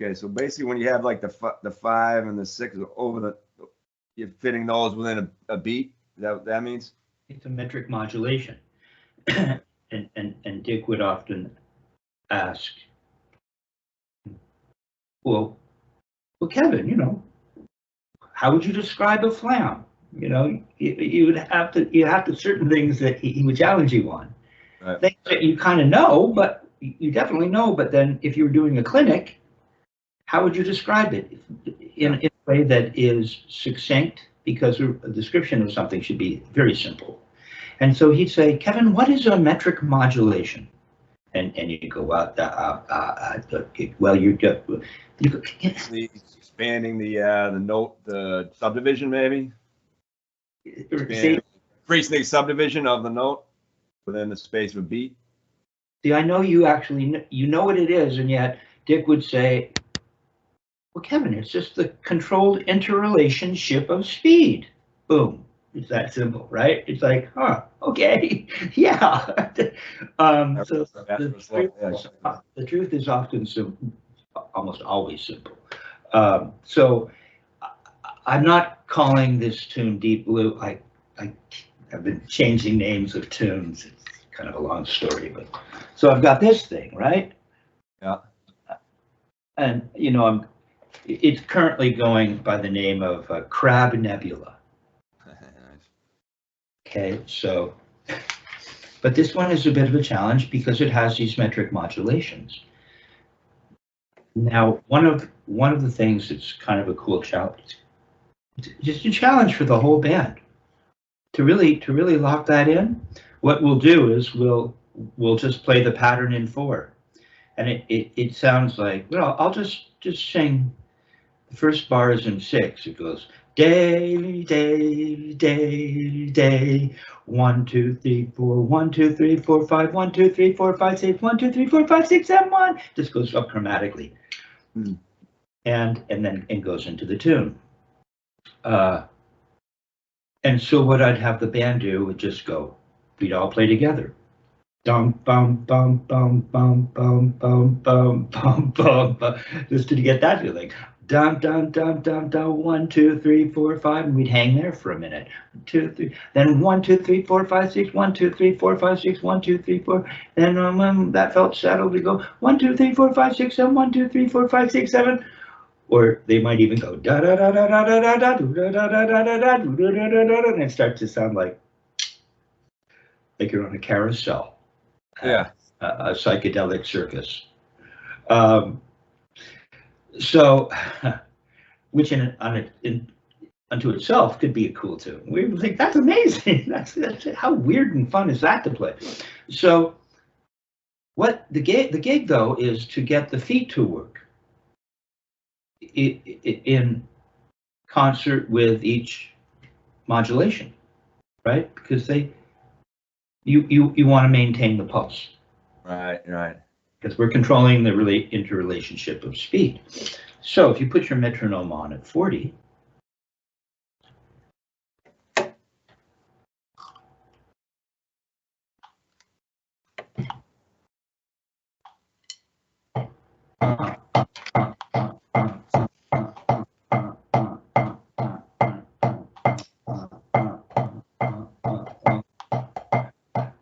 Okay, so basically when you have like the 5 and the 6 over you're fitting those within a beat. Is that what that means? It's a metric modulation. and Dick would often ask, well, Kevin, you know, how would you describe a flam? You know, you have to certain things that he would challenge you on. Right. Things that you kind of know, but you definitely know. But then if you were doing a clinic, how would you describe it in a way that is succinct? Because a description of something should be very simple. And so he'd say, Kevin, what is a metric modulation? And you go, well, you expanding the note, the subdivision, maybe. Increasing the subdivision of the note within the space of a beat. See, I know you actually you know what it is, and yet Dick would say, well, Kevin, it's just the controlled interrelationship of speed. Boom. It's that simple, right? It's like, huh, okay, yeah. So the truth is often simple, almost always simple. So I'm not calling this tune Deep Blue. I have been changing names of tunes. It's kind of a long story, but so I've got this thing, right? Yeah. And you know, it's currently going by the name of Crabb Nebula. Okay, so, but this one is a bit of a challenge because it has these metric modulations. Now, one of the things that's kind of a cool challenge, just a challenge for the whole band to really lock that in. What we'll do is we'll just play the pattern in 4, and it sounds like, well, I'll just sing. The first bar is in 6. It goes day, day, day, day. 1, 2, 3, 4. 1, 2, 3, 4, 5. 1, 2, 3, 4, 5, 6. 1, 2, 3, 4, 5, 6, 7, 1. Just goes up chromatically, and then goes into the tune. And so what I'd have the band do would just go. We'd all play together. Dum bum bum bum bum bum bum bum bum bum, just to get that feeling. Dum dum dum dum dum. 1, 2, 3, 4, 5, and we'd hang there for a minute. 2, 3. Then 1, 2, 3, 4, 5, 6. 1, 2, 3, 4, 5, 6. 1, 2, 3, 4. Then when that felt settled, we go 1, 2, 3, 4, 5, 6, 7. 1, 2, 3, 4, 5, 6, 7. Or they might even go da da da da da da da da da da da da da da da, and it starts to sound like you're on a carousel. Yeah, a psychedelic circus. So, which unto itself could be a cool tune. We would think that's amazing. That's how weird and fun is that to play. So, what the gig though is to get the feet to work in concert with each modulation, right? Because you want to maintain the pulse. Right. Because we're controlling the interrelationship of speed. So if you put your metronome on at 40,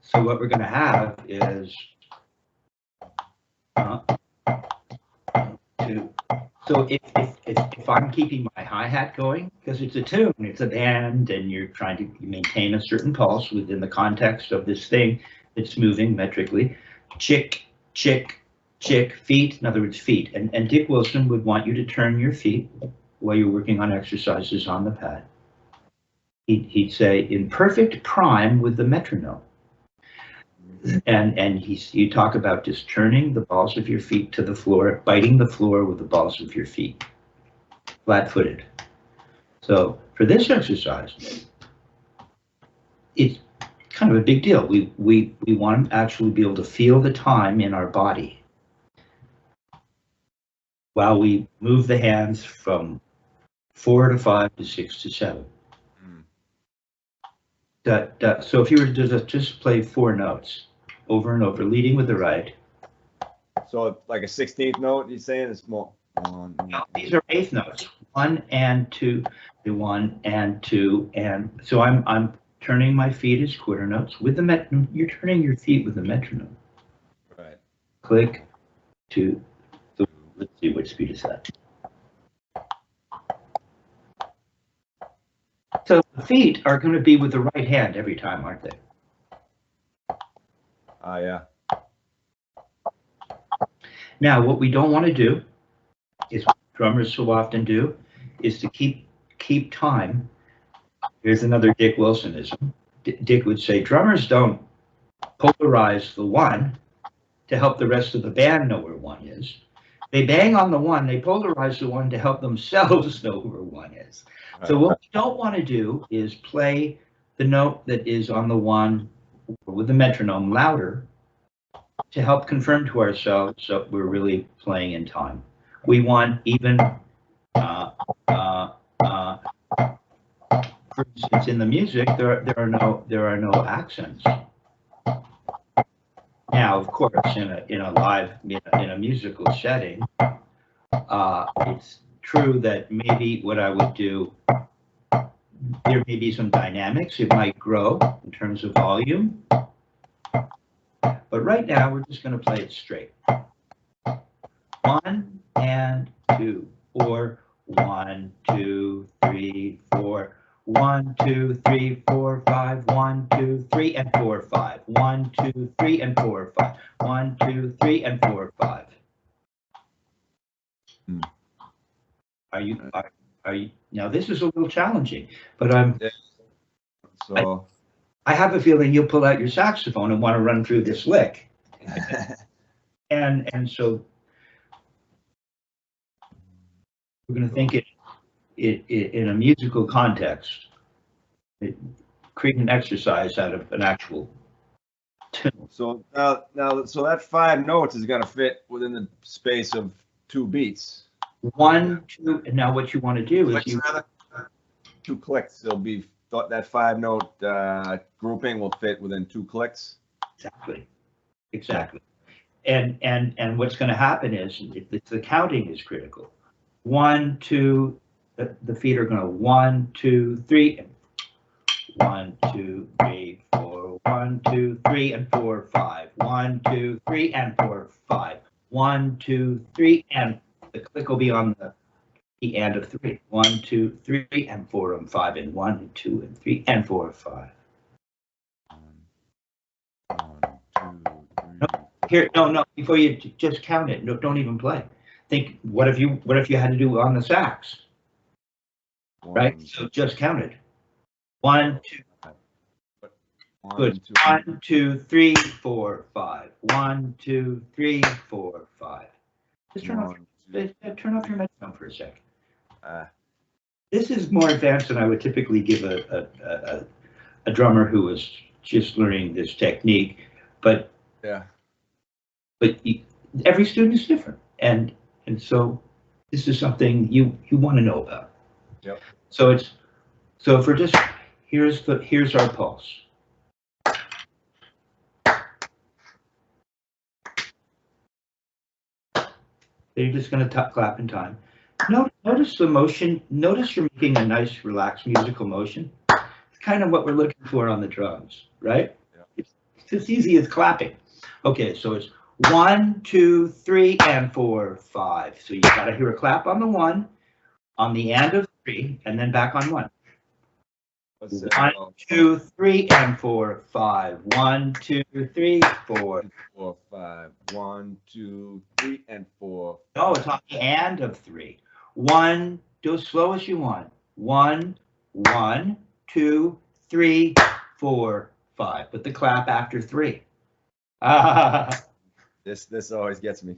so what we're going to have is so if I'm keeping my hi-hat going, because it's a tune, it's a band, and you're trying to maintain a certain pulse within the context of this thing that's moving metrically, chick, chick, chick, feet, in other words, feet. And Dick Wilson would want you to turn your feet while you're working on exercises on the pad. He'd say, in perfect prime with the metronome. And you talk about just turning the balls of your feet to the floor, biting the floor with the balls of your feet, flat-footed. So for this exercise, it's kind of a big deal. We want to actually be able to feel the time in our body while we move the hands from 4 to 5 to 6 to 7. So if you were to just play 4 notes over and over, leading with the right. So like a 16th note, you're saying it's more 1. Now, these are eighth notes. 1 and 2, 1 and 2, and so I'm turning my feet as quarter notes with the metronome. You're turning your feet with the metronome. Right. Click, 2, 3. Let's see what speed is that. So the feet are going to be with the right hand every time, aren't they? Yeah. Now, what we don't want to do is what drummers so often do is to keep time. Here's another Dick Wilsonism. Dick would say drummers don't polarize the 1 to help the rest of the band know where 1 is. They bang on the 1, they polarize the 1 to help themselves know where 1 is. Right. So what we don't want to do is play the note that is on the 1 with the metronome louder to help confirm to ourselves that we're really playing in time. We want even, for instance, in the music, there are no accents. Now, of course, in a live, in a musical setting, it's true that maybe what I would do, there may be some dynamics. It might grow in terms of volume. But right now, we're just going to play it straight. 1 and 2, or 1, 2, 3, 4. 1, 2, 3, 4, 5. 1, 2, 3, and 4, 5. 1, 2, 3, and 4, 5. 1, 2, 3, and 4, 5. Are you? Now this is a little challenging, but So I have a feeling you'll pull out your saxophone and want to run through this lick, and so we're going to think it in a musical context. Create an exercise out of an actual tune. So now, so that 5 notes is going to fit within the space of 2 beats. 1, 2, and now what you want to do is 2 clicks. It'll be that 5 note grouping will fit within 2 clicks. Exactly. And what's going to happen is the counting is critical. 1, 2. The feet are going to 1, 2, 3. 1, 2, 3, 4. 1, 2, 3, and 4, 5. 1, 2, 3, and 4, 5. 1, 2, 3, and the click will be on the and of 3. 1, 2, 3, and 4, and 5, and 1, 2, and 3, and 4, 5. 1, 2, 3. Here, no. Before you just count it, no, don't even play. Think, what if you had to do on the sax? Right. So just count it. 1, 2. Good. 1, 2, 3, 4, 5. 1, 2, 3, 4, 5. Just turn off your metronome for a second. This is more advanced than I would typically give a drummer who is just learning this technique, but yeah. But every student is different, and so this is something you want to know about. Yep. So if we're just here's our pulse. So you're just going to clap in time. Notice the motion. Notice you're making a nice, relaxed musical motion. It's kind of what we're looking for on the drums, right? Yeah. It's as easy as clapping. Okay, so it's 1, 2, 3, and 4, 5. So you got to hear a clap on the 1, on the and of 3, and then back on 1. 1, 2, 3, and 4, 5. 1, 2, 3, 4. 4, 5. 1, 2, 3, and 4. No, it's on the and of 3. 1, do as slow as you want. 1, 1, 2, 3, 4, 5. With the clap after 3. This always gets me.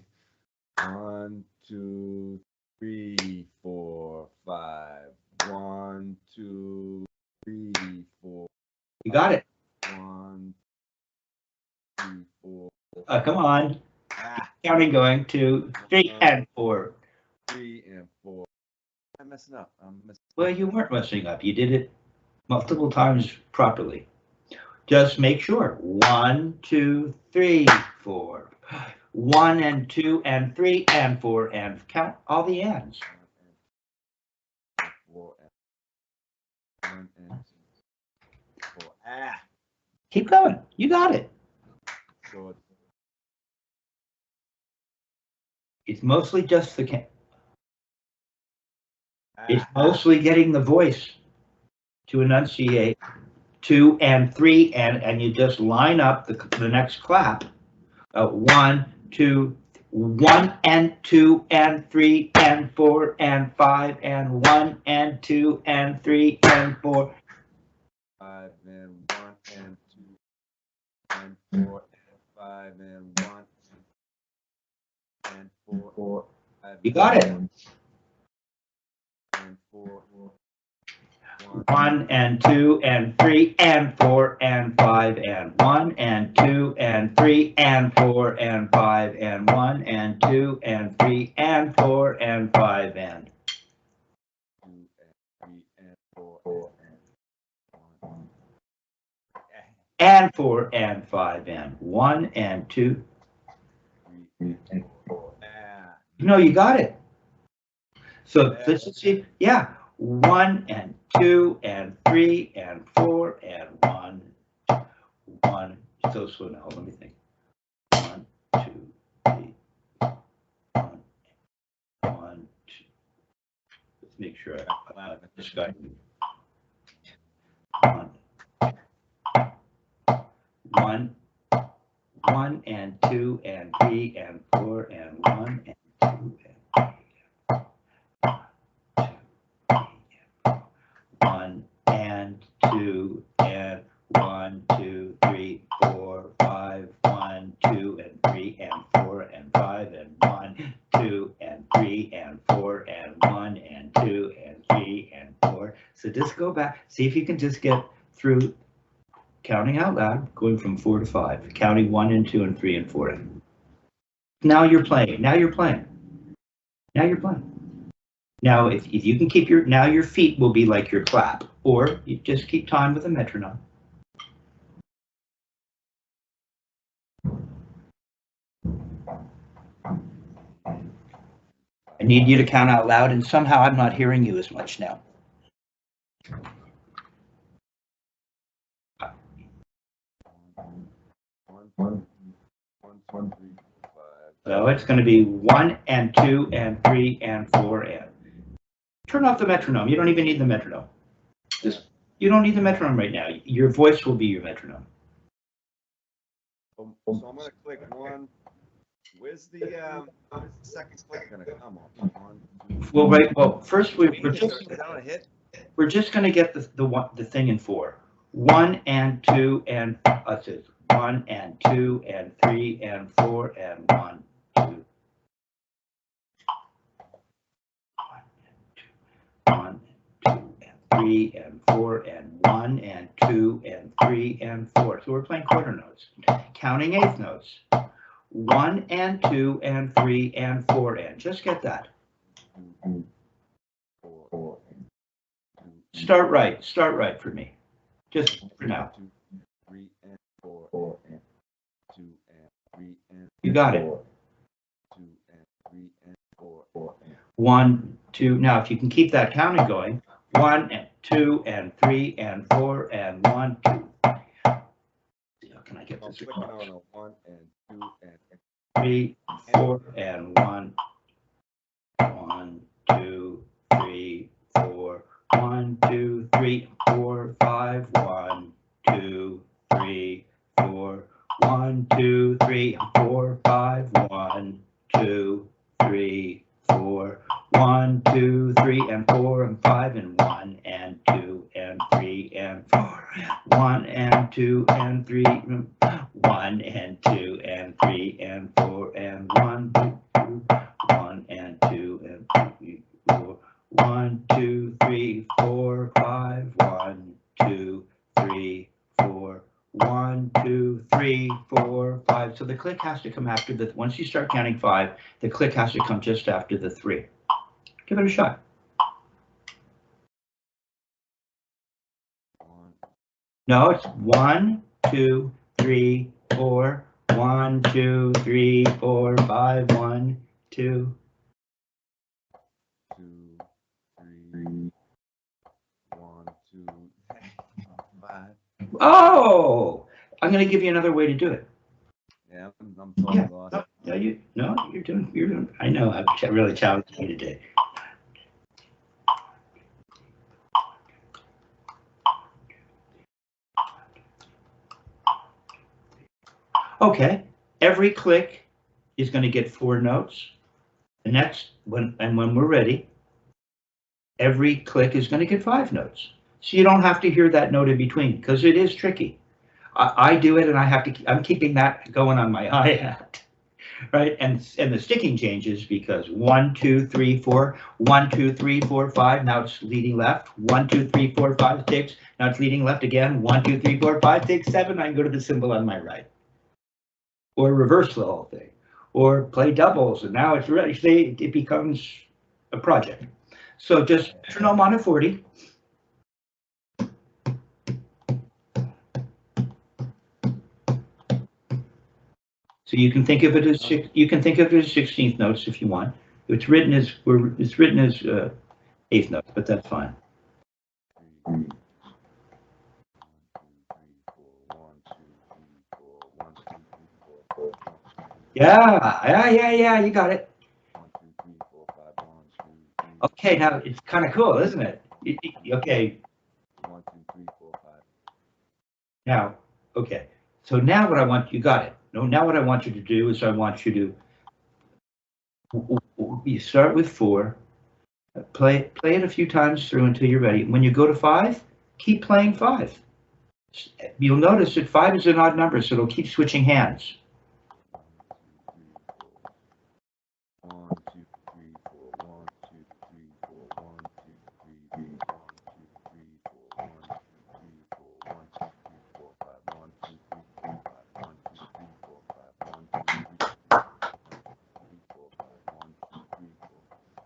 1, 2, 3, 4, 5. 1, 2, 3, 4. You got it. 1, 2, 4. Come on. Counting going 2, 3, and 4. 3 and 4. I'm messing up. Well, you weren't messing up. You did it multiple times properly. Just make sure. 1, 2, 3, 4. 1 and 2 and 3 and 4 and count all the ands. 4 and 1 and 2. 4. Ah. Keep going. You got it. So It's mostly just the it's mostly getting the voice to enunciate 2 and 3 and you just line up the next clap. 1, 2, 1 and 2 and 3 and 4 and 5 and 1 and 2 and 3 and 4. 5 and 1 and 2 and 4 and 5 and 1 and 4. You got it. And 4. 1 and 2 and 3 and 4 and 5 and 1 and 2 and 3 and 4 and 5 and 1 and 2 and 3 and 4 and 5 and 2 and 3 and 4 and 4 and 5 and 1 and 2. 3 and 4. No, you got it. So let's see. Yeah. 1 and 2 and 3 and 4 and 1. So slow now. Let me think. 1, 2, 3, 1, 1, 2. Let's make sure I this guy. 1 and 2 and 3 and 4 and 1 and 2 and 1 and 2 and 1, 2, 3, 4, 5, 1, 2 and 3 and 4 and 5 and 1, 2 and 3 and 4 and 1 and 2 and 3 and 4. So just go back. See if you can just get through counting out loud, going from 4 to 5, counting 1 and 2 and 3 and 4. Now you're playing. Now you're playing. Now you're playing. Now, if you can keep your feet will be like your clap, or you just keep time with a metronome. I need you to count out loud, and somehow I'm not hearing you as much now. So it's going to be 1 and 2 and 3 and 4 and. Turn off the metronome. You don't even need the metronome. You don't need the metronome right now. Your voice will be your metronome. So I'm going to click 1. Where's the second click going to come on? Well, first we're just going to get the thing in 4. 1 and 2 and 1 and 2 and 3 and 4 and 1, 2. 1 and 2 and 3 and 4 and 1 and 2 and 3 and 4. So we're playing quarter notes, counting eighth notes. 1 and 2 and 3 and 4 and. Just get that. Start right for me. Just for now. 2, 3 and 4 and 2 and 3 and You got it. 2 and 3 and 4 and 1, 2. Now, if you can keep that counting going, 1 and 2 and 3 and 4 and 1, 2. Can I get this across? 1 and 2 and 3, 4 and 1. 1, 2, 3, 4. 1, 2, 3, 4, 5. 1, 2, 3, 4. 1, 2, 3, 4, 5. 1, 2, 3, 4. 1, 2, 3 and 4 and 5 and 1 and 2 and 3 and 4. 1 and 2 and 3. 1 and 2 and 3 and 4 and 1, 2, 1 and 2 and 3, 4. 1, 2, 3, 4, 5. 1, 2, 3, 4. 1, 2, 3, 4, 5. So the click has to come after the. Once you start counting 5, the click has to come just after the 3. Give it a shot. No, it's 1, 2, 3, 4, 1, 2, 3, 4, 5, 1, 2. 2, 3, 1, 2, 5. Oh, I'm going to give you another way to do it. Yeah, I'm totally lost. No, you're doing. I know. I'm really challenging you today. Okay, every click is going to get 4 notes. The next when we're ready, every click is going to get 5 notes. So you don't have to hear that note in between because it is tricky. I do it, and I'm keeping that going on my hi-hat, right? And the sticking changes because 1, 2, 3, 4, 1, 2, 3, 4, 5. Now it's leading left. 1, 2, 3, 4, 5, 6. Now it's leading left again. 1, 2, 3, 4, 5, 6, 7. I can go to the symbol on my right, or reverse the whole thing, or play doubles, and now it's ready. It becomes a project. So just metronome on a 40. So you can think of it as 16th notes if you want. It's written as 8th notes, but that's fine. Yeah, you got it. Okay, now it's kind of cool, isn't it? Okay. 1, 2, 3, 4, 5. Now, okay. So now what I want, you got it. No, now what I want you to do is I want you to, you start with 4, play it a few times through until you're ready. When you go to 5, keep playing 5. You'll notice that 5 is an odd number, so it'll keep switching hands. 1, 2, 3, 4, 1, 2, 3, 4, 1, 2, 3, 4, 1, 2, 3, 4, 1, 2, 3, 4, 5, 1, 2, 3, 4, 5, 1, 2, 3, 4, 5,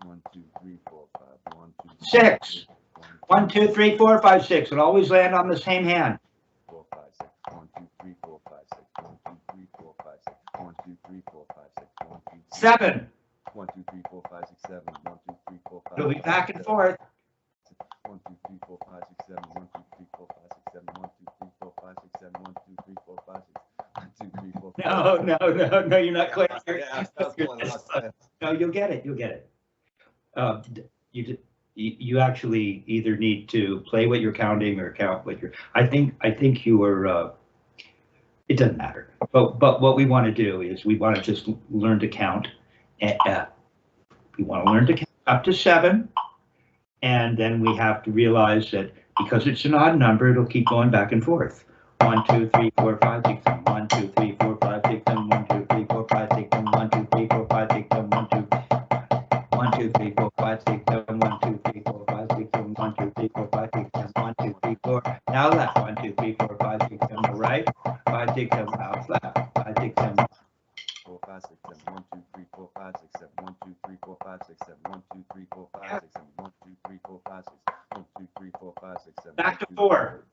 1, 2, 3, 4, 5, 1, 2, 6. 1, 2, 3, 4, 5, 6. It'll always land on the same hand. 4, 5, 6. 1, 2, 3, 4, 5, 6. 1, 2, 3, 4, 5, 6. 1, 2, 3, 4, 5, 6. 1, 2, 7. 1, 2, 3, 4, 5, 6, 7. 1, 2, 3, 4, 5. It'll be back and forth. 1, 2, 3, 4, 5, 6, 7. 1, 2, 3, 4, 5, 6, 7. 1, 2, 3, 4, 5, 6, 7. 1, 2, 3, 4, 5, 6. 1, 2, 3, 4, 5. No, you're not quite here. Yeah, that's going on. No, you'll get it. You actually either need to play what you're counting or count what you're. I think you were. It doesn't matter. But what we want to do is we want to just learn to count. We want to learn to count up to 7, and then we have to realize that because it's an odd number, it'll keep going back and forth. 1, 2, 3, 4, 5, 6, 7. 1, 2, 3, 4, 5, 6, 7. 1, 2, 3, 4, 5, 6, 7. 1, 2, 3, 4, 5, 6, 7. 1, 2, 3, 4, 5, 6, 7. 1, 2, 3, 4, 5, 6, 7. 1, 2, 3, 4, 5, 6, 7. 1, 2, 3, 4. Now left. 1, 2, 3, 4, 5, 6, 7. Right. 5, 6, 7. Now it's left. 5, 6, 7. 4, 5, 6, 7. 1, 2, 3, 4, 5, 6, 7. 1, 2, 3, 4, 5, 6, 7. 1, 2, 3, 4, 5, 6, 7. 1, 2, 3, 4, 5, 6. 1, 2, 3, 4, 5, 6, 7. Back to 4.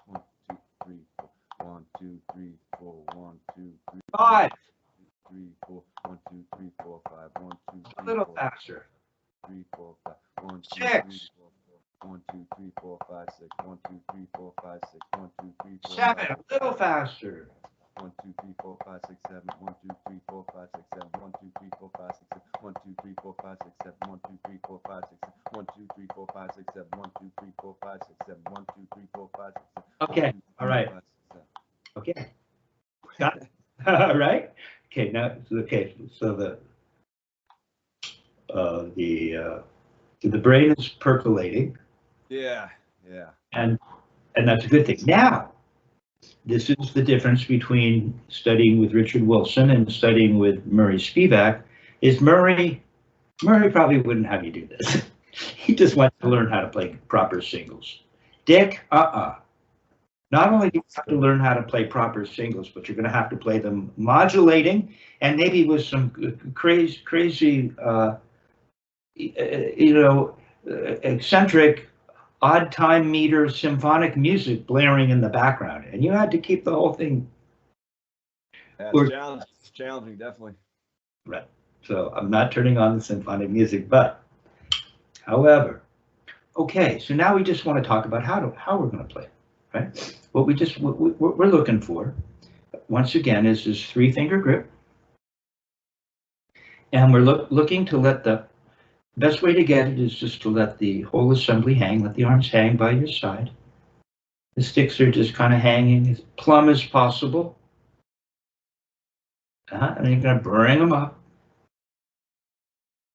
1, 2, 3, 4. 1, 2, 3, 4. 1, 2, 3, 5. 3, 4. 1, 2, 3, 4, 5. 1, 2, 3, A little 4, faster. 3, 4, 5. 1, 2, 6. 3, 4, 1, 2, 3, 4, 5, 6. 1, 2, 3, 4, 5, 6. 1, 2, 3, 4, 7. A little faster. 1, 2, 3, 4, 5, 6, 7. 1, 2, 3, 4, 5, 6, 7. 1, 2, 3, 4, 5, 6, 7. 1, 2, 3, 4, 5, 6, 7. 1, 2, 3, 4, 5, 6, 7. 1, 2, 3, 4, 5, 6, 7. 1, 2, 3, 4, 5, 6, 7. 1, 2, 3, 4, 5, 6, 7. Okay. All right. Okay. Got it. All right. Okay. Now, so the brain is percolating, Yeah. and that's a good thing. Now, this is the difference between studying with Richard Wilson and studying with Murray Spivack. Is Murray probably wouldn't have you do this. He just wants to learn how to play proper singles. Dick, Not only do you have to learn how to play proper singles, but you're going to have to play them modulating and maybe with some crazy, eccentric, odd time meter symphonic music blaring in the background. And you had to keep the whole thing. Yeah, Or- it's challenging, definitely. Right. So I'm not turning on the symphonic music, but however, okay, so now we just want to talk about how we're going to play, right? What we're looking for, once again, is this 3-finger grip. And we're looking to let the best way to get it is just to let the whole assembly hang, let the arms hang by your side. The sticks are just kind of hanging as plumb as possible. And you're going to bring them up.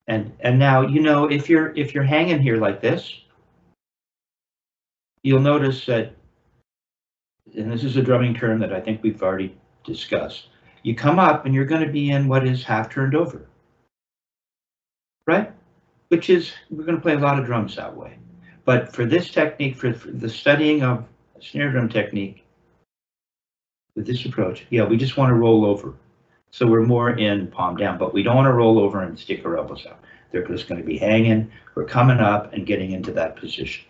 And now, you know, if you're hanging here like this, you'll notice that, and this is a drumming term that I think we've already discussed, you come up and you're going to be in what is half turned over, right? Which is, we're going to play a lot of drums that way. But for this technique, for the studying of snare drum technique, with this approach, yeah, we just want to roll over. So we're more in palm down, but we don't want to roll over and stick our elbows out. They're just going to be hanging. We're coming up and getting into that position.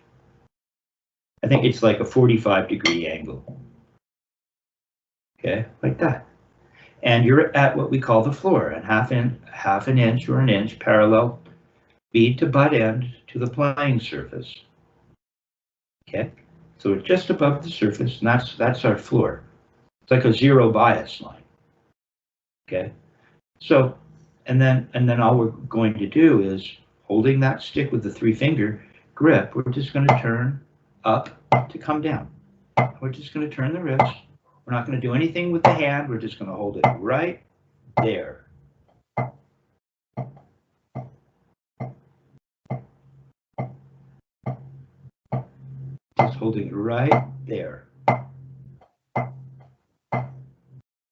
I think it's like a 45-degree angle. Okay, like that. And you're at what we call the floor, and half an inch or an inch parallel bead to butt end to the playing surface. Okay, so it's just above the surface, and that's our floor. It's like a zero bias line. Okay, so and then all we're going to do is, holding that stick with the 3-finger grip, we're just going to turn up to come down. We're just going to turn the wrist. We're not going to do anything with the hand. We're just going to hold it right there. Just holding it right there.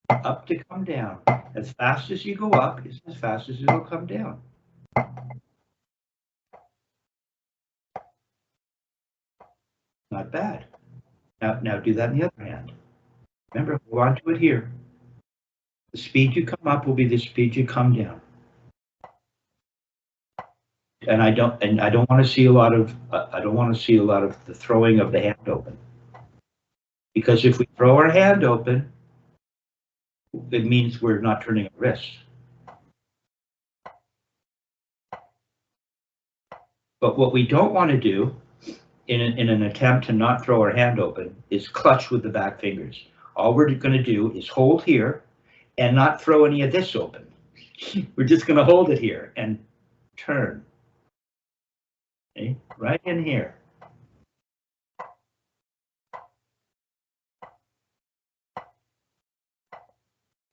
Up to come down. As fast as you go up is as fast as it'll come down. Not bad. Now do that in the other hand. Remember, hold on to it here. The speed you come up will be the speed you come down. And I don't want to see a lot of the throwing of the hand open. Because if we throw our hand open, it means we're not turning our wrist. But what we don't want to do in an attempt to not throw our hand open is clutch with the back fingers. All we're going to do is hold here and not throw any of this open. We're just going to hold it here and turn. Okay? Right in here.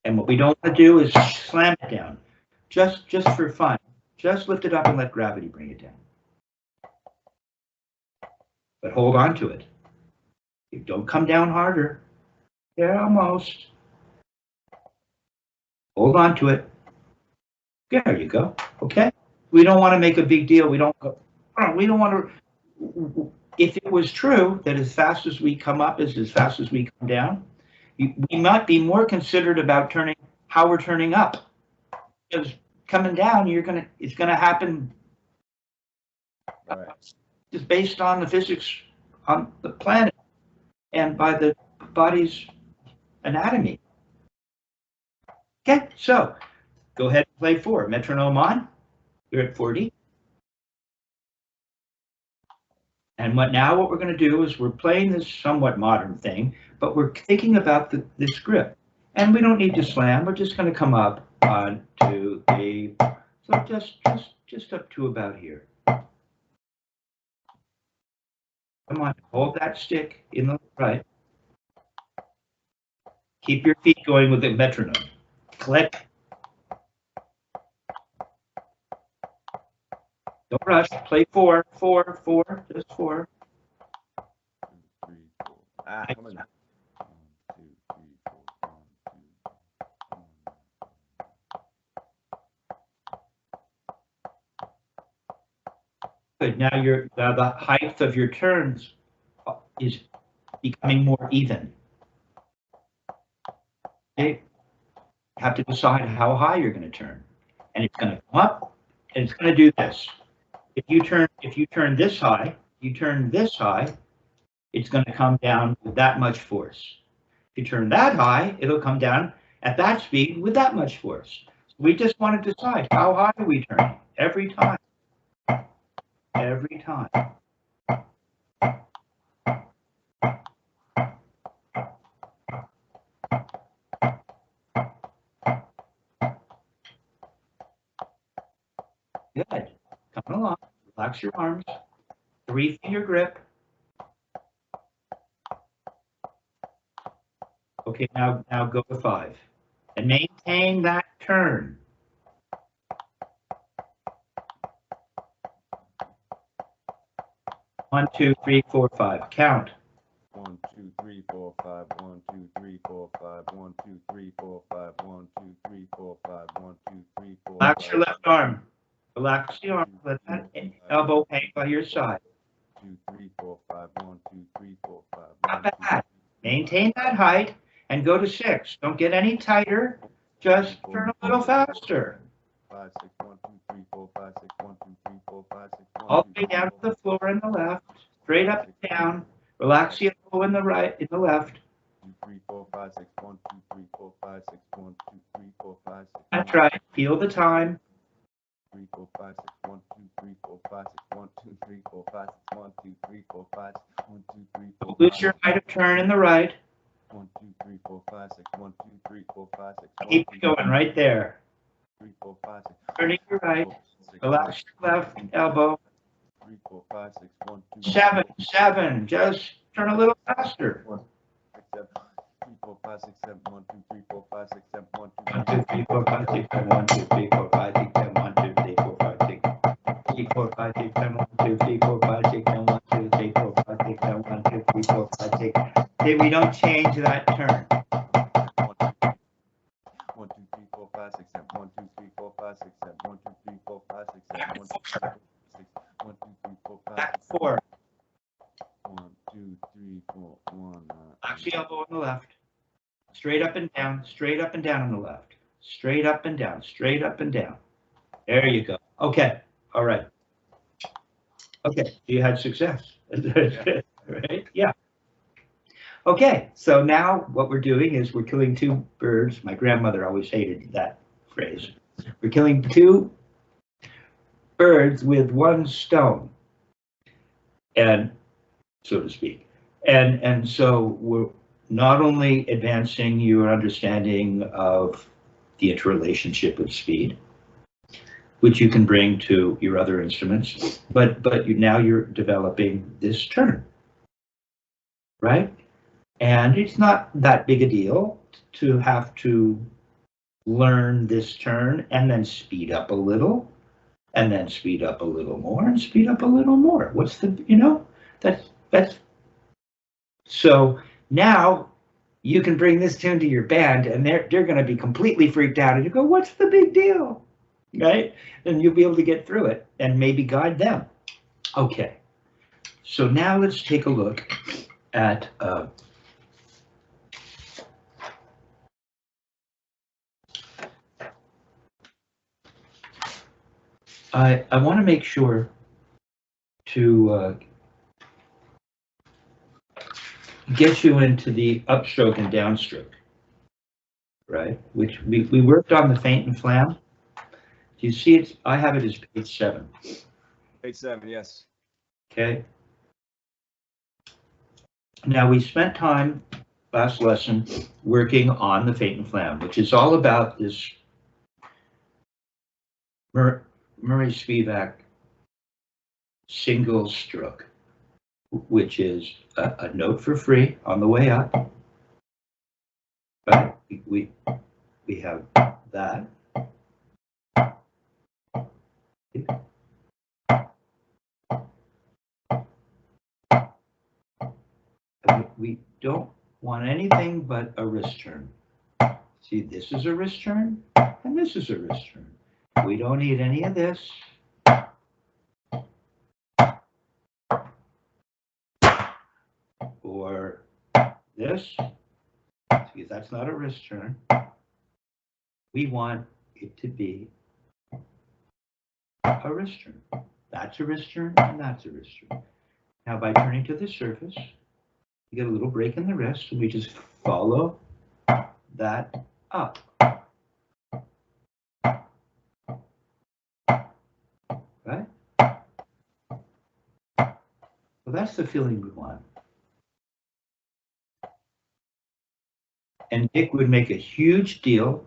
And what we don't want to do is slam it down. Just for fun. Just lift it up and let gravity bring it down. But hold on to it. You don't come down harder. Yeah, almost. Hold on to it. There you go. Okay. We don't want to make a big deal. We don't want to. If it was true that as fast as we come up is as fast as we come down, we might be more considered about how we're turning up. Because coming down, it's gonna happen. Right. Just based on the physics on the planet and by the body's anatomy. Okay, so go ahead and play 4. Metronome on. You're at 40. And what we're going to do is we're playing this somewhat modern thing, but we're thinking about this grip. And we don't need to slam. We're just going to come up 1, 2, 3. So just up to about here. Come on, hold that stick in the right. Keep your feet going with the metronome. Click. Don't rush. Play 4, 4, 4, just 4. 2, 3, 4. Come on now. 1, 2, 3, 4. 1, 2. Good. Now the height of your turns is becoming more even. Okay. You have to decide how high you're going to turn, and it's going to come up, and it's going to do this. If you turn this high, it's going to come down with that much force. If you turn that high, it'll come down at that speed with that much force. We just want to decide how high are we turning every time. Every time. Good. Coming along. Relax your arms. 3-finger grip. Okay, now go to 5. And maintain that turn. 1, 2, 3, 4, 5. Count. 1, 2, 3, 4, 5. 1, 2, 3, 4, 5. 1, 2, 3, 4, 5. 1, 2, 3, 4, 5. 1, 2, 3, 4, 5. Relax your left arm. Relax the arm. Let that elbow hang by your side. 2, 3, 4, 5. 1, 2, 3, 4, 5. Not bad. Maintain that height and go to 6. Don't get any tighter. Just turn a little faster. 5, 6, 1, 2, 3, 4, 5, 6, 1, 2, 3, 4, 5, 6, 1, All the way down to the floor in the left. Straight up and down. Relax the elbow in the right, in the left. 2, 3, 4, 5, 6, 1, 2, 3, 4, 5, 6, 1, 2, 3, 4, 5, 6. That's right. Feel the time. 3, 4, 5, 6, 1, 2, 3, 4, 5, 6, 1, 2, 3, 4, 5, 6, 1, 2, 3, 4, 5, 6, 1, 2, 3, 4, 5. Lose your height of turn in the right. 1, 2, 3, 4, 5, 6, 1, 2, 3, 4, 5, 6, 1, Keep going right there. 3, 4, 5, 6. Turning your right. Relax your left elbow. 3, 4, 5, 6, 1, 2, 7, 7. Just turn a little faster. 3, 4, 5, 6, 7, 1, 2, 3, 4, 5, 6, 7, 1, 1, 2, 3, 4, 5, 6, 7, 1, 2, 3, 4, 5, 6, 7, 1, 2, 3, 4, 5, 6, 3, 4, 5, 6, 7, 1, 2, 3, 4, 5, 6, 7, 1, 2, 3, 4, 5, 6, 7, 1, 2, 3, 4, 5, 6. See, we don't change that turn. 1, 2, 3, 4, 5, 6, 7, 1, 2, 3, 4, 5, 6, 7, 1, 2, 3, 4, 5, 6, 7, 1, 2, 3, 4, 6, 1, 2, 3, 4, 5, Back 6, 4. 1, 2, 3, 4, 1. Relax the elbow on the left. Straight up and down. Straight up and down on the left. Straight up and down. Straight up and down. There you go. Okay. All right. Okay. You had success. Right? Yeah. Okay. So now what we're doing is we're killing 2 birds. My grandmother always hated that phrase. We're killing 2 birds with 1 stone, and so to speak. And so we're not only advancing your understanding of the interrelationship of speed, which you can bring to your other instruments, but now you're developing this turn, right? And it's not that big a deal to have to learn this turn and then speed up a little, and then speed up a little more, and speed up a little more. What's the, that's so now you can bring this tune to your band, and they're going to be completely freaked out, and you go, what's the big deal, right? And you'll be able to get through it and maybe guide them. Okay, so now let's take a look at I want to make sure to get you into the upstroke and downstroke, right? Which we worked on the faint and flam. Do you see it? I have it as page 7. Page 7, yes. Okay. Now we spent time last lesson working on the faint and flam, which is all about this Murray Spivack single stroke, which is a note for free on the way up. Right? We have that. We don't want anything but a wrist turn. See, this is a wrist turn, and this is a wrist turn. We don't need any of this. Or this. See, that's not a wrist turn. We want it to be a wrist turn. That's a wrist turn, and that's a wrist turn. Now, by turning to the surface, you get a little break in the wrist, and we just follow that up. Right? So that's the feeling we want. And Dick would make a huge deal.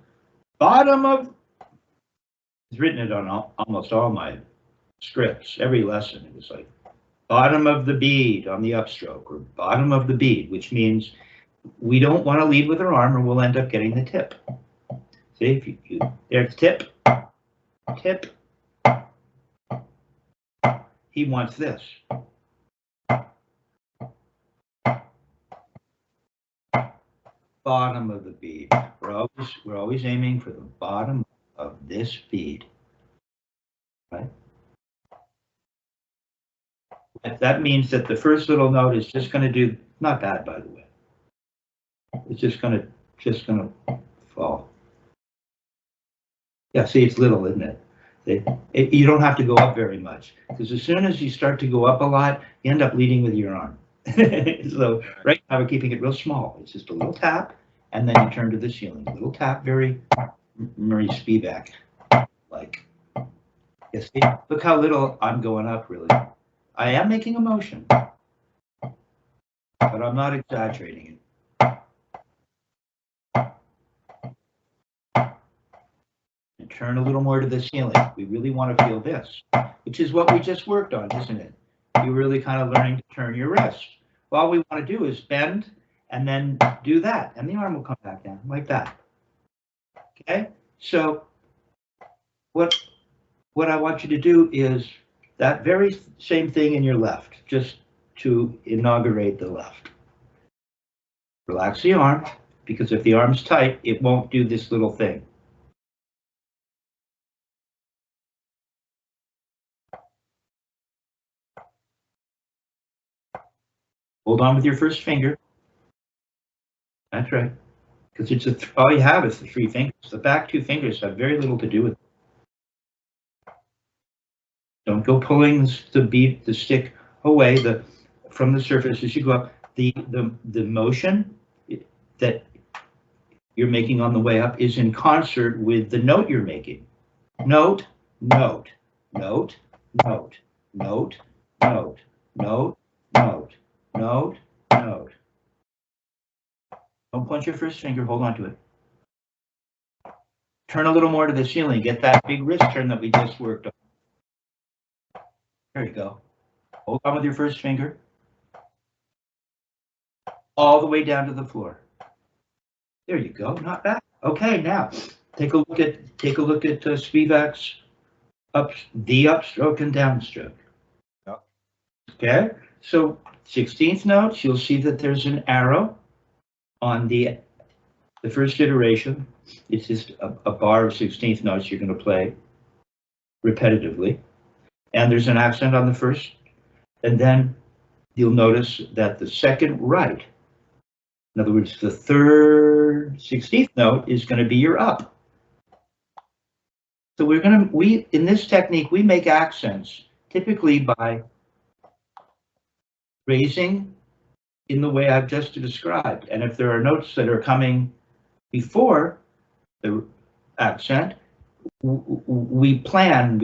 Bottom of, he's written it on almost all my scripts, every lesson. It was like bottom of the bead on the upstroke, or bottom of the bead, which means we don't want to lead with our arm or we'll end up getting the tip. See, if you there's tip, tip. He wants this. Bottom of the bead. We're always aiming for the bottom of this bead. Right? That means that the first little note is just going to do, not bad by the way. It's just going to fall. Yeah, see, it's little, isn't it? You don't have to go up very much, because as soon as you start to go up a lot, you end up leading with your arm. So right now we're keeping it real small. It's just a little tap, and then you turn to the ceiling. A little tap, very Murray Spivack like. You see, look how little I'm going up, really. I am making a motion, but I'm not exaggerating it. And turn a little more to the ceiling. We really want to feel this, which is what we just worked on, isn't it? You're really kind of learning to turn your wrist. Well, all we want to do is bend and then do that, and the arm will come back down like that. Okay? So what I want you to do is that very same thing in your left, just to inaugurate the left. Relax the arm, because if the arm's tight, it won't do this little thing. Hold on with your first finger. That's right. Because it's all you have is the 3 fingers. The back 2 fingers have very little to do with it. Don't go pulling the stick away from the surface as you go up. The motion that you're making on the way up is in concert with the note you're making. Note, note, note, note, note, note, note, note, note, note. Don't point your first finger, hold on to it. Turn a little more to the ceiling, get that big wrist turn that we just worked on. There you go. Hold on with your first finger. All the way down to the floor. There you go, not bad. Okay, now take a look at Spivack's the upstroke and downstroke. Yep. Okay, so 16th notes, you'll see that there's an arrow on the first iteration. It's just a bar of 16th notes you're going to play repetitively, and there's an accent on the first, and then you'll notice that the second right, in other words, the third 16th note is going to be your up. So in this technique, we make accents typically by raising in the way I've just described. And if there are notes that are coming before the accent, we plan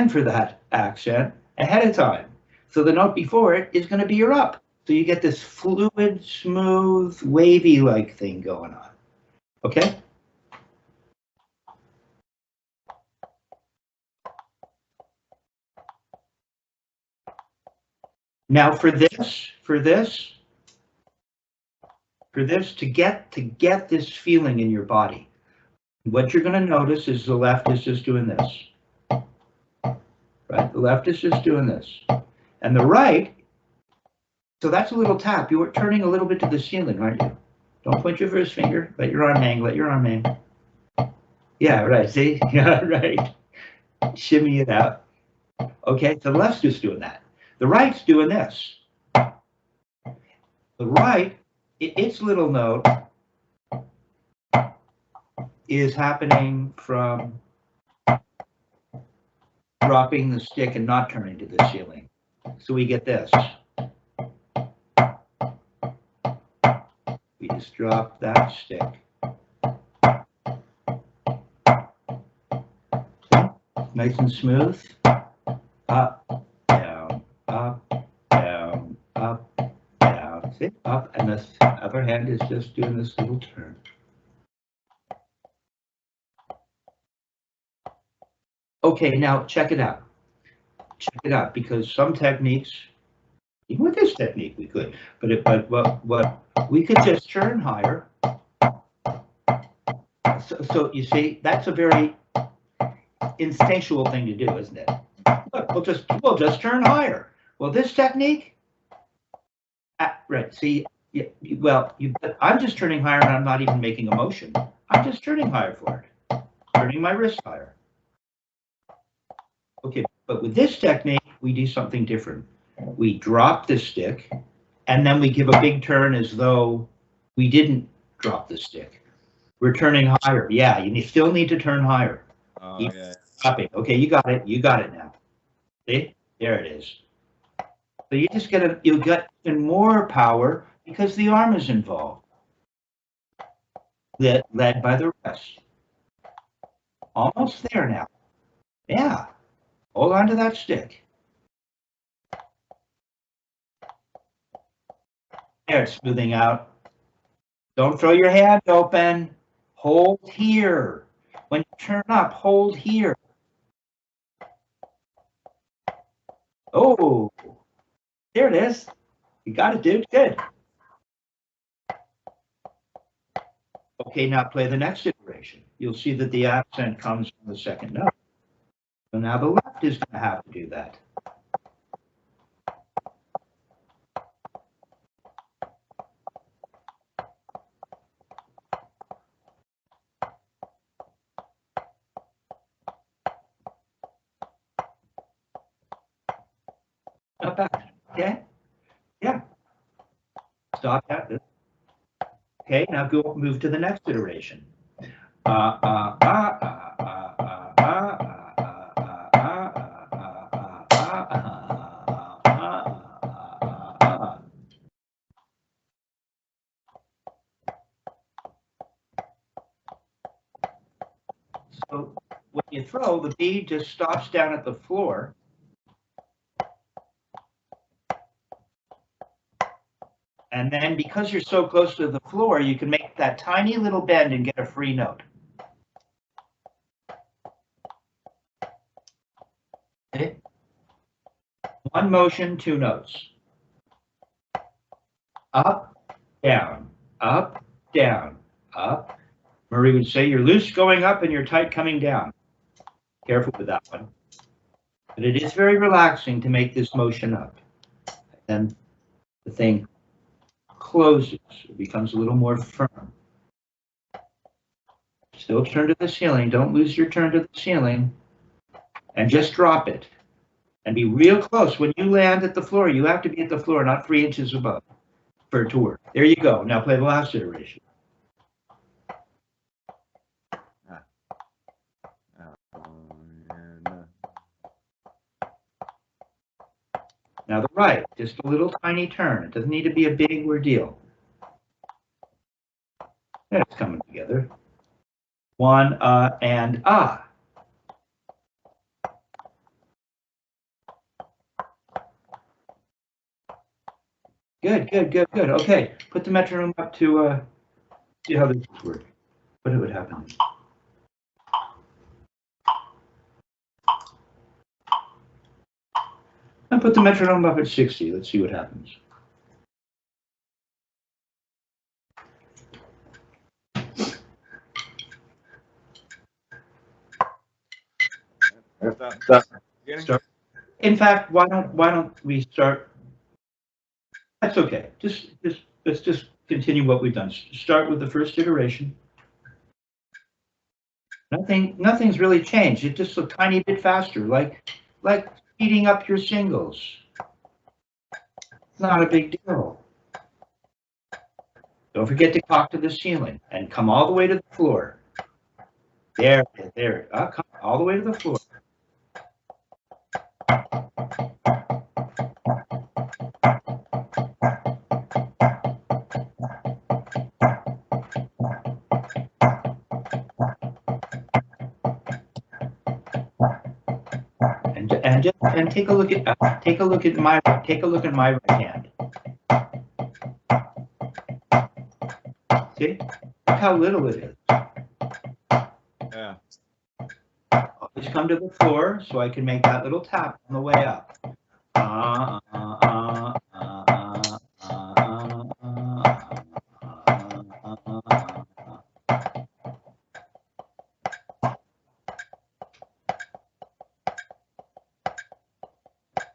for that accent ahead of time. So the note before it is going to be your up. So you get this fluid, smooth, wavy-like thing going on. Okay? Now for this, to get this feeling in your body, what you're going to notice is the left is just doing this. Right? The left is just doing this. And the right, so that's a little tap. You were turning a little bit to the ceiling, aren't you? Don't point your first finger. Let your arm hang. Let your arm hang. Yeah, right. See? Yeah, right. Shimmy it out. Okay, so the left's just doing that. The right's doing this. The right, its little note is happening from dropping the stick and not turning to the ceiling. So we get this. Just drop that stick. See? Nice and smooth. Up, down, up, down, up, down. See? Up, and this other hand is just doing this little turn. Okay, now check it out. Check it out, because some techniques, even with this technique we could, but what we could just turn higher. So you see, that's a very instinctual thing to do, isn't it? Look, we'll just turn higher. Well, this technique, right? See, yeah, I'm just turning higher, and I'm not even making a motion. I'm just turning higher for it, turning my wrist higher. Okay, but with this technique, we do something different. We drop the stick, and then we give a big turn as though we didn't drop the stick. We're turning higher. Yeah, you still need to turn higher. Oh, yeah. Stopping. Okay, you got it. You got it now. See? There it is. So you just you'll get even more power because the arm is involved. Led by the rest. Almost there now. Yeah. Hold on to that stick. There, it's smoothing out. Don't throw your hand open. Hold here. When you turn up, hold here. Oh, there it is. You got it, dude. Good. Okay, now play the next iteration. You'll see that the accent comes from the second note. So now the left is going to have to do that. Not bad. Okay? Yeah. Stop that. Okay, now move to the next iteration. So when you throw, the bead just stops down at the floor. And then because you're so close to the floor, you can make that tiny little bend and get a free note. Okay. One motion, two notes. Up, down, up, down, up. Marie would say you're loose going up and you're tight coming down. Careful with that one. But it is very relaxing to make this motion up. And the thing closes, it becomes a little more firm. Still turn to the ceiling, don't lose your turn to the ceiling, and just drop it. And be real close. When you land at the floor, you have to be at the floor, not 3 inches above for it to work. There you go. Now play the last iteration. Now the right, just a little tiny turn. It doesn't need to be a big ordeal. It's coming together. One, and ah. Good, good, good, good. Okay, put the metronome up to see how this would work. What would happen? And put the metronome up at 60. Let's see what happens. Start. In fact, why don't we start? That's okay. Let's just continue what we've done. Start with the first iteration. Nothing's really changed. It's just a tiny bit faster, like speeding up your singles. It's not a big deal. Don't forget to cock to the ceiling and come all the way to the floor. There. Come all the way to the floor. and take a look at my right hand. See? Look how little it is. Yeah. Always come to the floor so I can make that little tap on the way up.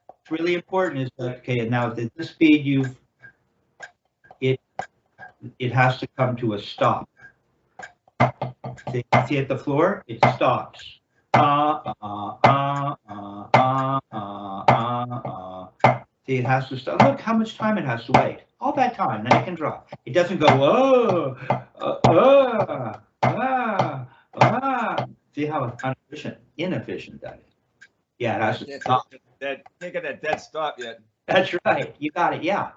What's really important is that, okay, now at this speed it has to come to a stop. See at the floor? It stops. See, it has to stop. Look how much time it has to wait. All that time, then it can drop. It doesn't go, whoa, See how inefficient that is. Yeah, it has to stop. Can't get that dead stop yet. That's right. You got it. Yeah.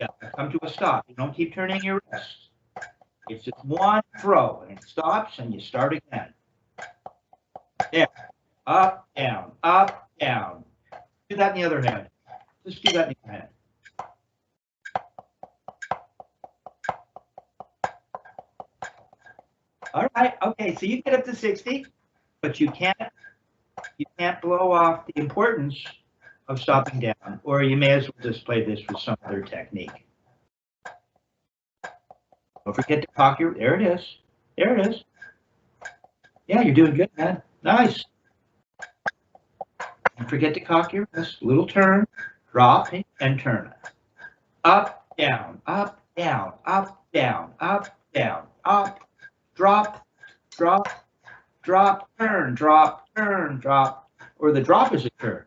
Yeah, come to a stop. You don't keep turning your wrist. It's just one throw, and it stops, and you start again. There. Up, down, up, down. Do that in the other hand. Just do that in the other hand. All right. Okay. So you get up to 60, but you can't blow off the importance of stopping down, or you may as well just play this with some other technique. Don't forget to cock your. There it is. There it is. Yeah, you're doing good, man. Nice. Don't forget to cock your wrist. Little turn, drop, and turn. Up, down, up, down, up, down, up, down, up, drop, drop, drop, turn, drop, turn, drop. Or the drop is a turn.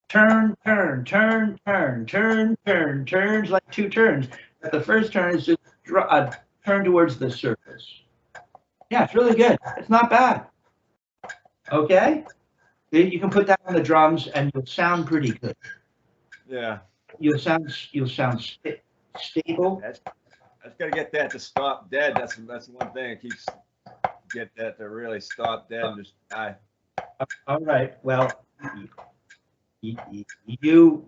Turn, turn, turn, turn, turn, turn, turns like two turns. But the first turn is just a turn towards the surface. Yeah, it's really good. It's not bad. Okay? You can put that on the drums and you'll sound pretty good. Yeah. You'll sound stable. That's got to get that to stop dead. That's one thing. It keeps get that to really stop dead and just die. All right. Well, you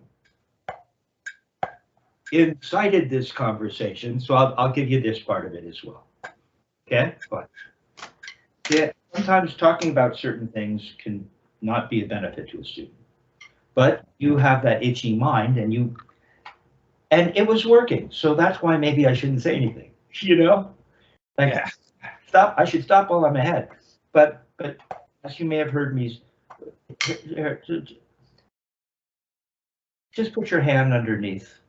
incited this conversation, so I'll give you this part of it as well. Okay? But yeah, sometimes talking about certain things can not be a benefit to a student. But you have that itchy mind, and it was working, so that's why maybe I shouldn't say anything. You know? Like, yeah. Stop. I should stop while I'm ahead. But as you may have heard me, just put your hand underneath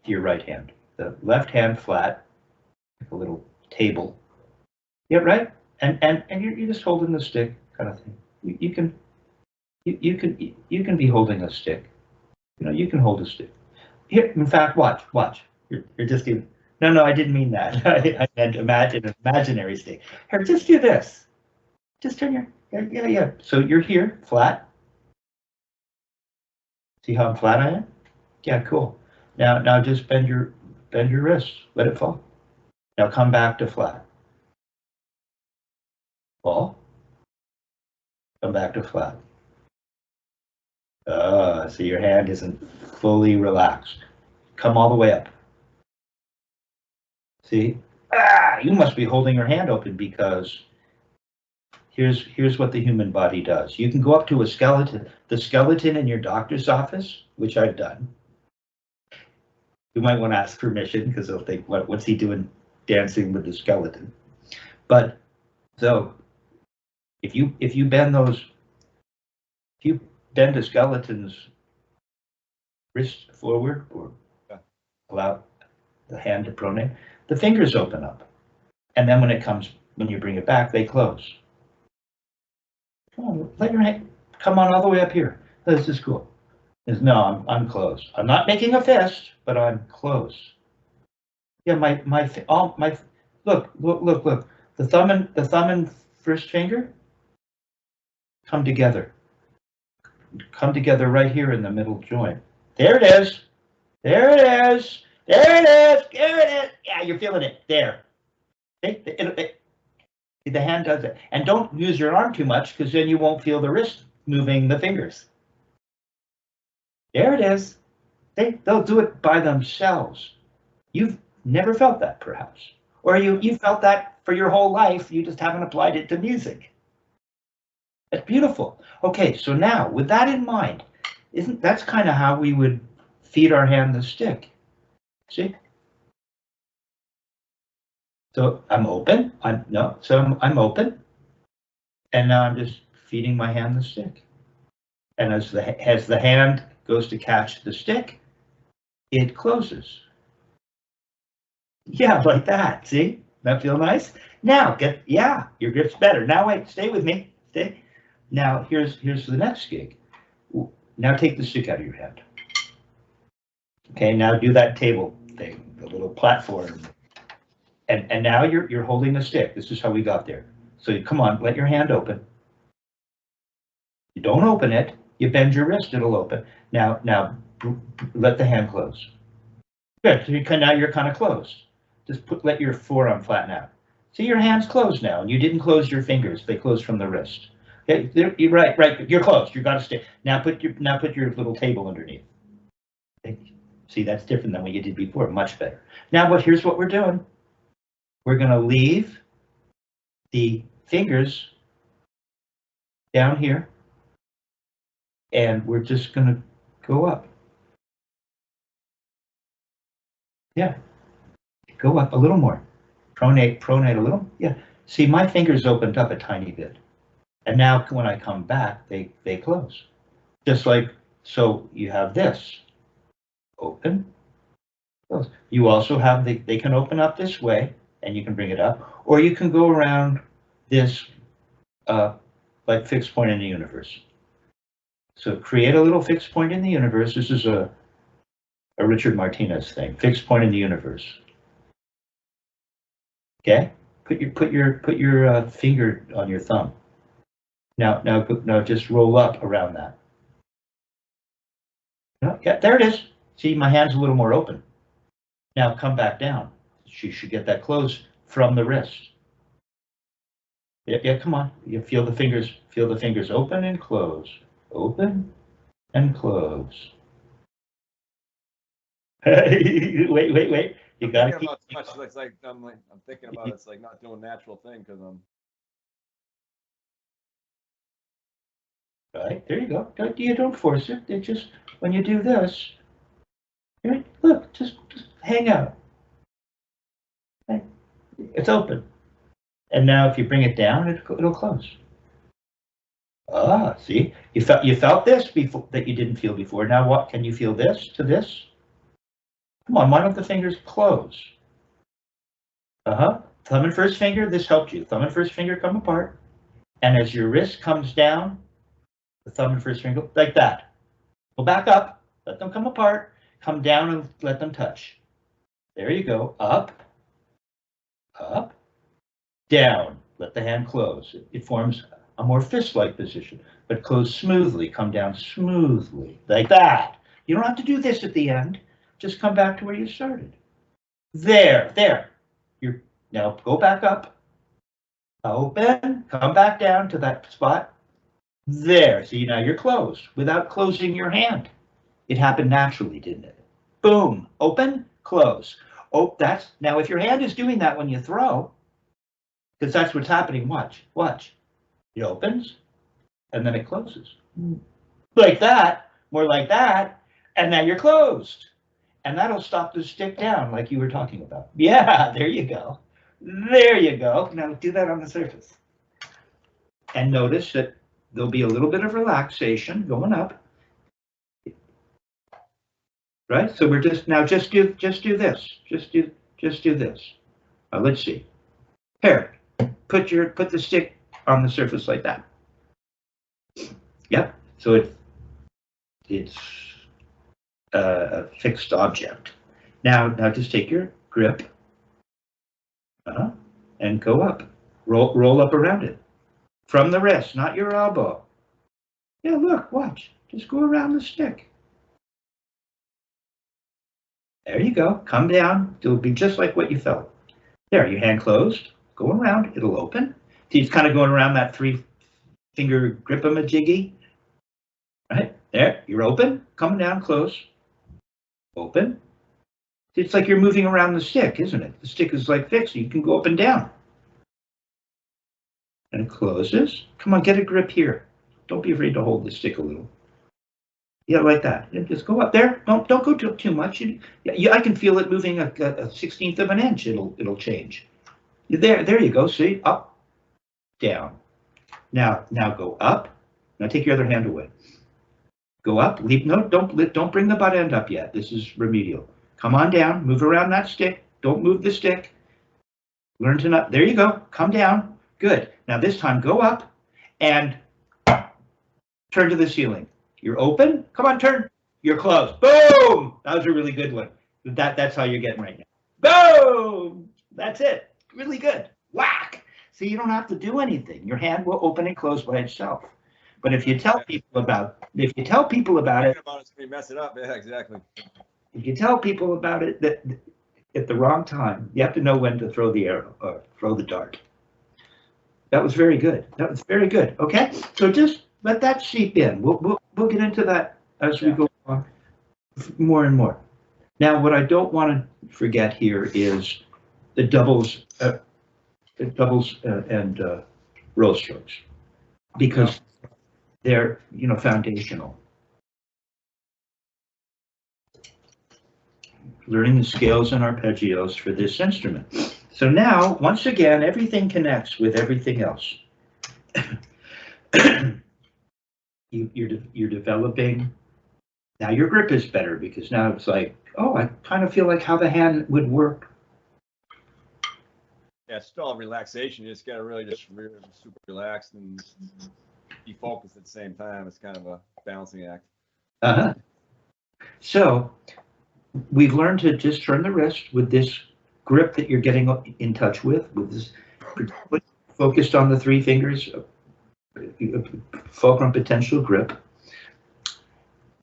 your right hand. The left hand flat, like a little table. Yeah, right. And you're just holding the stick, kind of thing. You can be holding a stick. You know, you can hold a stick. Here, in fact, watch. You're just doing. No, I didn't mean that. I meant an imaginary stick. Here, just do this. Just turn your. Yeah. So you're here, flat. See how flat I am? Yeah, cool. Now just bend your wrist. Let it fall. Now come back to flat. Fall. Come back to flat. So your hand isn't fully relaxed. Come all the way up. See? You must be holding your hand open because here's what the human body does. You can go up to a skeleton, the skeleton in your doctor's office, which I've done. You might want to ask permission because they'll think, what's he doing dancing with the skeleton? But so if you bend a skeleton's wrist forward or allow the hand to pronate, the fingers open up. And then when you bring it back, they close. Come on, let your hand come on all the way up here. This is cool. No, I'm close. I'm not making a fist, but I'm close. Yeah, my look. The thumb and first finger come together. Come together right here in the middle joint. There it is. There it is. There it is. There it is. Yeah, you're feeling it. There. The hand does it. And don't use your arm too much because then you won't feel the wrist moving the fingers. There it is. They'll do it by themselves. You've never felt that, perhaps. Or you felt that for your whole life. You just haven't applied it to music. It's beautiful. Okay, so now, with that in mind, that's kind of how we would feed our hand the stick. See? So I'm open. I'm open. And now I'm just feeding my hand the stick. And as the hand goes to catch the stick, it closes. Yeah, like that. See? That feel nice? Now your grip's better. Now wait, stay with me. Stay. Now here's the next gig. Now take the stick out of your hand. Okay, now do that table thing, the little platform. And now you're holding the stick. This is how we got there. So come on, let your hand open. You don't open it. You bend your wrist, it'll open. Now let the hand close. Good. So now you're kind of closed. Just let your forearm flatten out. See, your hand's closed now, and you didn't close your fingers. They closed from the wrist. Okay, you're right. You're closed. You got to stay. Now put your little table underneath. See, that's different than what you did before. Much better. Now, here's what we're doing. We're going to leave the fingers down here, and we're just going to go up. Yeah, go up a little more. Pronate a little. Yeah. See, my fingers opened up a tiny bit. And now when I come back, they close. Just like, so you have this. Open, close. You also have, they can open up this way, and you can bring it up. Or you can go around this, like fixed point in the universe. So create a little fixed point in the universe. This is a Richard Martinez thing, fixed point in the universe. Okay, put your finger on your thumb. Now just roll up around that. Yeah, there it is. See, my hand's a little more open. Now come back down. You should get that closed from the wrist. Yeah, come on. You feel the fingers open and close. Open and close. Wait. You gotta keep. It's like I'm thinking about it's like not doing natural thing because I'm. Right, there you go. You don't force it. It just, when you do this, look, just hang out. It's open. And now if you bring it down, it'll close. Ah, see, you felt this before that you didn't feel before. Now what, can you feel this to this? Come on, why don't the fingers close? Thumb and first finger, this helped you. Thumb and first finger come apart. And as your wrist comes down, the thumb and first finger, like that. Go back up, let them come apart, come down and let them touch. There you go, up, down, let the hand close. It forms a more fist-like position, but close smoothly, come down smoothly, like that. You don't have to do this at the end, just come back to where you started. There. Now go back up, open, come back down to that spot. There, see, now you're closed without closing your hand. It happened naturally, didn't it? Boom, open, close. Oh, now if your hand is doing that when you throw, because that's what's happening, watch. It opens, and then it closes. Like that, more like that, and now you're closed. And that'll stop the stick down like you were talking about. Yeah, there you go. There you go. Now do that on the surface. And notice that there'll be a little bit of relaxation going up. Right? So we're just do this. Just do this. Now let's see. Here, put the stick on the surface like that. Yep. So it's a fixed object. Now just take your grip and go up. Roll up around it. From the wrist, not your elbow. Yeah, look, watch. Just go around the stick. There you go. Come down. It'll be just like what you felt. There, your hand closed. Go around. It'll open. See, it's kind of going around that three-finger grip-a-majiggy. Right? There, you're open. Come down, close. Open. It's like you're moving around the stick, isn't it? The stick is like fixed. You can go up and down. And it closes. Come on, get a grip here. Don't be afraid to hold the stick a little. Yeah, like that. And just go up there. Don't go too much. I can feel it moving a 16th of an inch. It'll change. There you go. See, up, down. Now go up. Now take your other hand away. Go up. Leap. No, don't bring the butt end up yet. This is remedial. Come on down. Move around that stick. Don't move the stick. Learn to not. There you go. Come down. Good. Now this time go up and turn to the ceiling. You're open. Come on, turn. You're closed. Boom! That was a really good one. That's how you're getting right now. Boom! That's it. Really good. Whack! See, you don't have to do anything. Your hand will open and close by itself. But if you tell people about it, You mess it up. Yeah, exactly. if you tell people about it that at the wrong time, you have to know when to throw the arrow or throw the dart. That was very good. That was very good. Okay, so just let that seep in. We'll get into that as we go on more and more. Now, what I don't want to forget here is the doubles and roll strokes, because they're foundational. Learning the scales and arpeggios for this instrument. So now, once again, everything connects with everything else. You're developing. Now your grip is better because now it's like, oh, I kind of feel like how the hand would work. Yeah, it's still relaxation. You just got to really just super relaxed and be focused at the same time. It's kind of a balancing act. Uh-huh. So we've learned to just turn the wrist with this grip that you're getting in touch with this focused on the three fingers, fulcrum potential grip.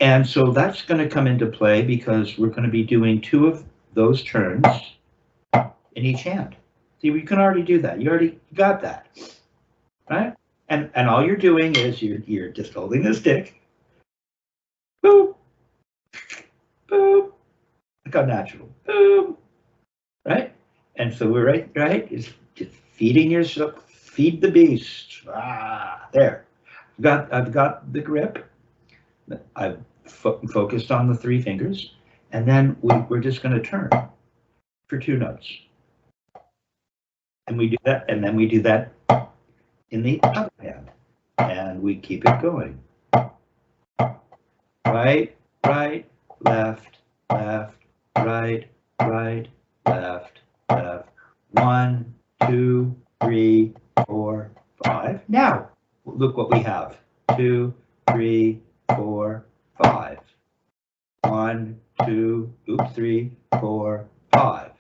And so that's going to come into play because we're going to be doing 2 of those turns in each hand. See, we can already do that. You already got that, right? And all you're doing is you're just holding the stick. Boom, boom. Look how natural. Boom, right? And so we're right. Is just feeding yourself. Feed the beast. There. I've got the grip. I've focused on the 3 fingers, and then we're just going to turn for 2 notes. And we do that, and then we do that in the other hand, and we keep it going. Right, left, right, left. 1, 2, 3, 4, 5. Now, look what we have. 2, 3, 4, 5. 1, 2, 3, 4, 5.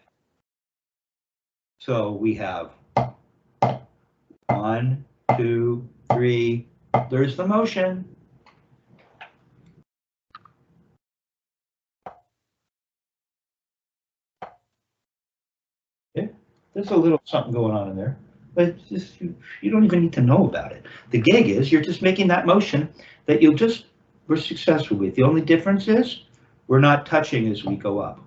So we have 1, 2, 3. There's the motion. Okay. There's a little something going on in there, but it's just you don't even need to know about it. The gig is you're just making that motion that we're successful with. The only difference is we're not touching as we go up.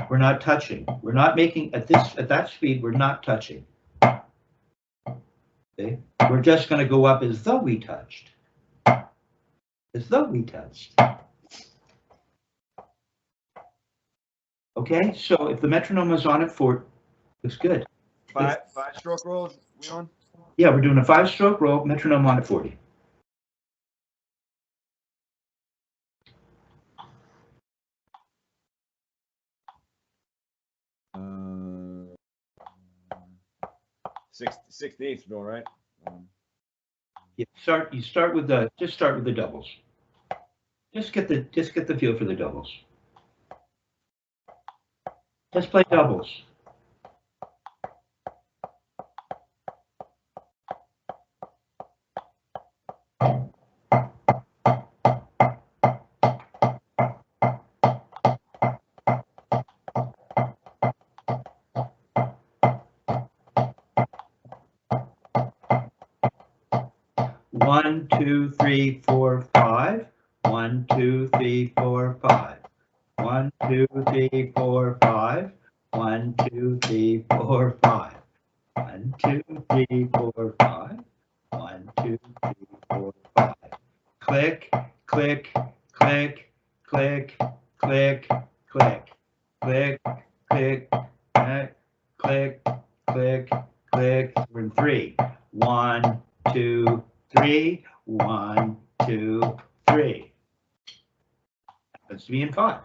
We're not touching. We're not making at that speed. We're not touching. Okay? We're just going to go up as though we touched. As though we touched. Okay, so if the metronome is on at 4, looks good. 5 stroke rolls we on? Yeah, we're doing a 5-stroke roll, metronome on at 40. Six to 8's going right. You start with the doubles. Just get the feel for the doubles. Just play doubles. 1, 2, 3, 4, 5. 1, 2, 3, 4, 5. 1, 2, 3, 4, 5. 1, 2, 3, 4, 5. 1, 2, 3, 4, 5. 1, 2, 3, 4, 5. Click, click, click, click, click, click, click, click, click, click, click. We're in 3. 1, 2, 3. 1, 2, 3. Happens to be in 5.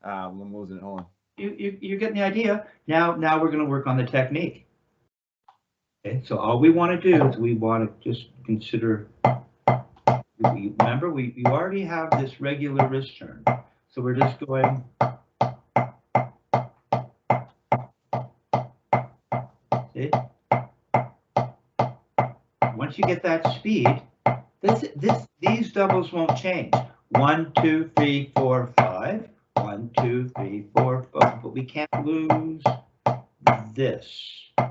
I'm losing it. Hold on. You're getting the idea. Now we're going to work on the technique. Okay, so all we want to do is we want to just consider. Remember, you already have this regular wrist turn, so we're just going. See? Once you get that speed, these doubles won't change. 1, 2, 3, 4, 5. 1, 2, 3, 4, 5. But we can't lose this. And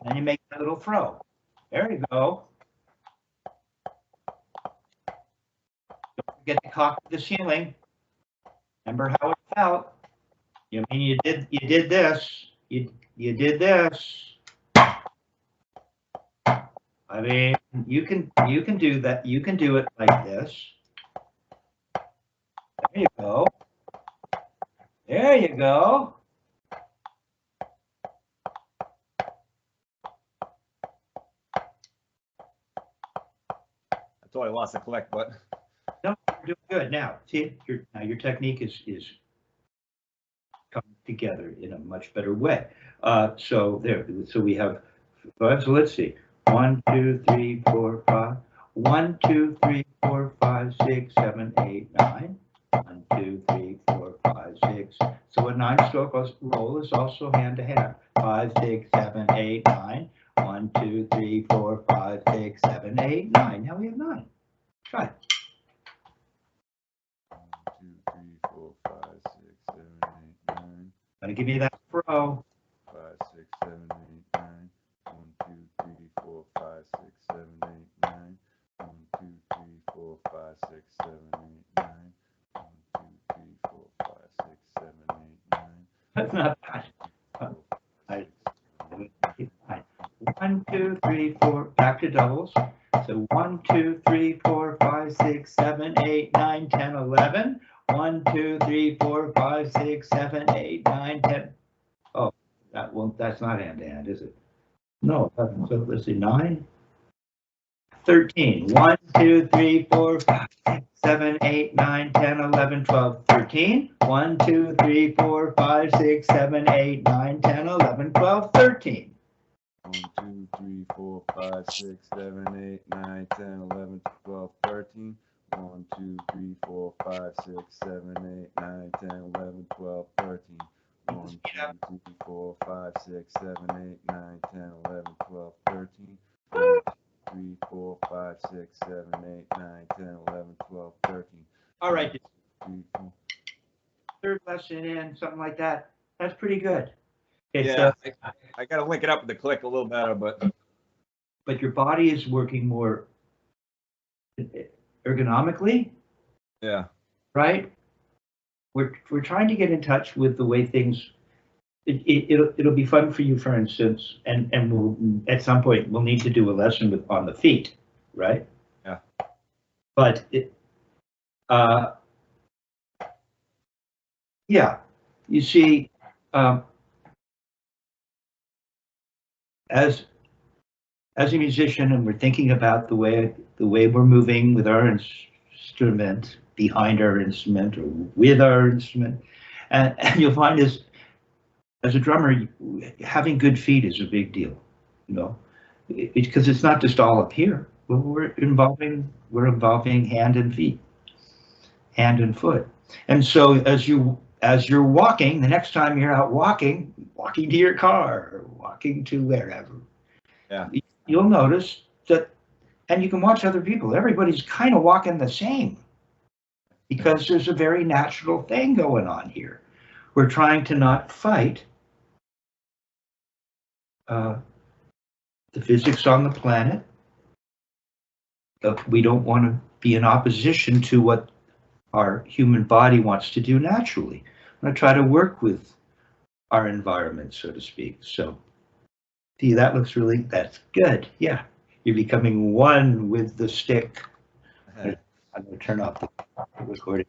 then you make that little throw. There you go. Don't forget to cock the ceiling. Remember how it felt. You mean you did this. You did this. I mean, you can do that. You can do it like this. There you go. There you go. I thought I lost the collect button. No, you're doing good. Now, see, your technique is coming together in a much better way. So we have 5. So let's see. 1, 2, 3, 4, 5. 1, 2, 3, 4, 5, 6, 7, 8, 9. 1, 2, 3, 4, 5, 6. So a 9-stroke roll is also hand to hand. 5, 6, 7, 8, 9. 1, 2, 3, 4, 5, 6, 7, 8, 9. Now we have 9. Try it. 1, 2, 3, 4, 5, 6, 7, 8, 9. I'm gonna give you that throw. 5, 6, 7, 8, 9. 1, 2, 3, 4, 5, 6, 7, 8, 9. 1, 2, 3, 4, 5, 6, 7, 8, 9. 1, 2, 3, 4, 5, 6, 7, 8, 9. That's not bad. 1, 2, 3, 4. Back to doubles. So 1, 2, 3, 4, 5, 6, 7, 8, 9, 10, 11. 1, 2, 3, 4, 5, 6, 7, 8, 9, 10. Oh, that's not hand to hand, is it? No. So let's see. 9, 13. 1, 2, 3, 4, 5, 6, 7, 8, 9, 10, 11, 12, 13. 1, 2, 3, 4, 5, 6, 7, 8, 9, 10, 11, 12, 13. 1, 2, 3, 4, 5, 6, 7, 8, 9, 10, 11, 12, 13. 1, 2, 3, 4, 5, 6, 7, 8, 9, 10, 11, 12, 13. 1, 2, 3, 4, 5, 6, 7, 8, 9, 10, 11, 12, 13. 1, 2, 3, 4, 5, 6, 7, 8, 9, 10, 11, 12, 13. All right. 3, 4. Third lesson in, something like that. That's pretty good. Okay, Yeah, so, I got to link it up with the click a little better, but your body is working more ergonomically, yeah. right? We're trying to get in touch with the way things. It'll be fun for you, for instance, and we'll at some point we'll need to do a lesson on the feet, right? Yeah. But yeah, you see, as a musician, and we're thinking about the way we're moving with our instrument, behind our instrument, or with our instrument, and you'll find as a drummer, having good feet is a big deal, you know, because it's not just all up here. Well, we're involving hand and feet, hand and foot. And so as you're walking, the next time you're out walking to your car, or walking to wherever, Yeah. you'll notice that, and you can watch other people, everybody's kind of walking the same, because there's a very natural thing going on here. We're trying to not fight the physics on the planet. We don't want to be in opposition to what our human body wants to do naturally. I'm going to try to work with our environment, so to speak. So, see, that's good. Yeah, you're becoming one with the stick. I'm going to turn off the recording.